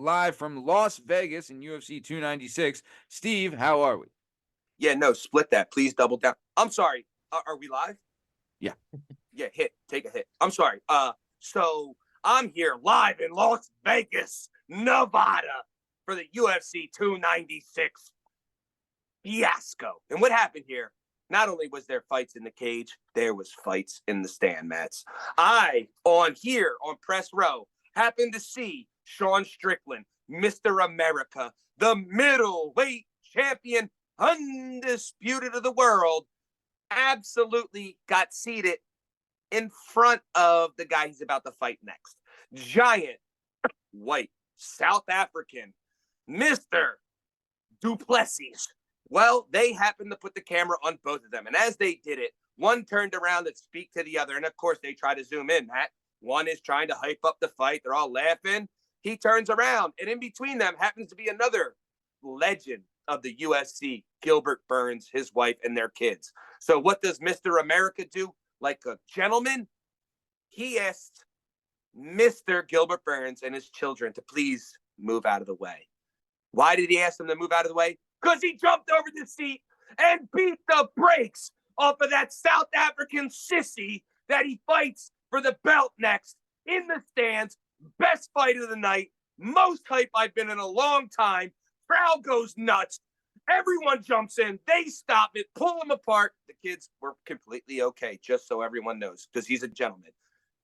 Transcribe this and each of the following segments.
live from Las Vegas in UFC 296. Steve, how are we? Yeah, no, split that. Please double down. I'm sorry. Are we live? Yeah. Yeah, take a hit. I'm sorry. So I'm here live in Las Vegas, Nevada for the UFC 296 fiasco. And what happened here? Not only was there fights in the cage, there was fights in the stand mats. I, on press row, happened to see Sean Strickland, Mr. America, the middleweight champion, undisputed of the world, absolutely got seated in front of the guy he's about to fight next. Giant, white, South African, Mr. Du Plessis. Well, they happened to put the camera on both of them. And as they did it, one turned around to speak to the other. And of course, they try to zoom in, Matt. One is trying to hype up the fight. They're all laughing. He turns around. And in between them happens to be another legend of the UFC, Gilbert Burns, his wife, and their kids. So what does Mr. America do? Like a gentleman, he asked Mr. Gilbert Burns and his children to please move out of the way. Why did he ask them to move out of the way? Because he jumped over the seat and beat the brakes off of that South African sissy that he fights for the belt next in the stands. Best fight of the night. Most hype I've been in a long time. Crowd goes nuts. Everyone jumps in. They stop it, pull him apart. The kids were completely okay, just so everyone knows, because he's a gentleman.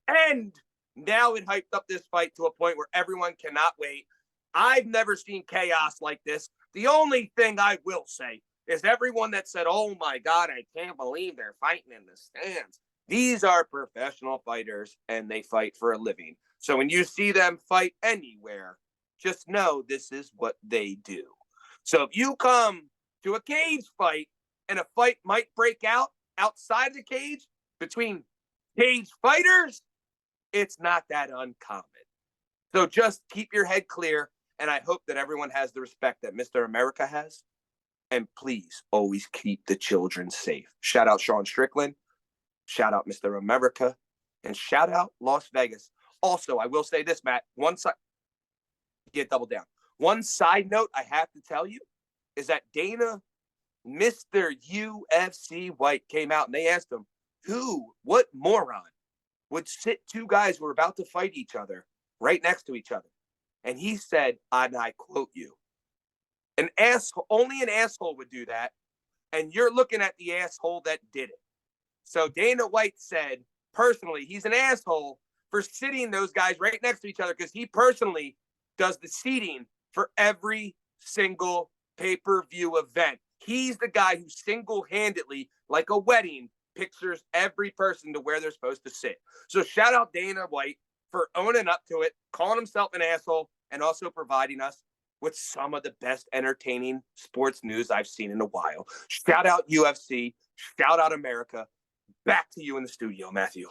And now it hyped up this fight to a point where everyone cannot wait. I've never seen chaos like this. The only thing I will say is everyone that said, oh my God, I can't believe they're fighting in the stands. These are professional fighters and they fight for a living. So when you see them fight anywhere, just know this is what they do. So if you come to a cage fight and a fight might break out outside the cage between cage fighters, it's not that uncommon. So just keep your head clear. And I hope that everyone has the respect that Mr. America has. And please always keep the children safe. Shout out Sean Strickland. Shout out Mr. America. And shout out Las Vegas. Also, I will say this, Matt. Double down. One side note I have to tell you is that Dana, Mr. UFC White, came out and they asked him, what moron would sit two guys who are about to fight each other right next to each other? And he said, and I quote you, only an asshole would do that. And you're looking at the asshole that did it. So Dana White said, personally, he's an asshole for sitting those guys right next to each other because he personally does the seating for every single pay-per-view event. He's the guy who single-handedly, like a wedding, pictures every person to where they're supposed to sit. So shout out Dana White for owning up to it, calling himself an asshole, and also providing us with some of the best entertaining sports news I've seen in a while. Shout out UFC. Shout out America. Back to you in the studio, Matthew.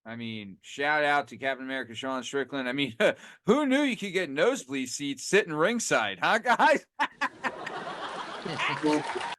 I mean, shout out to Captain America, Sean Strickland. I mean, who knew you could get nosebleed seats sitting ringside, huh, guys?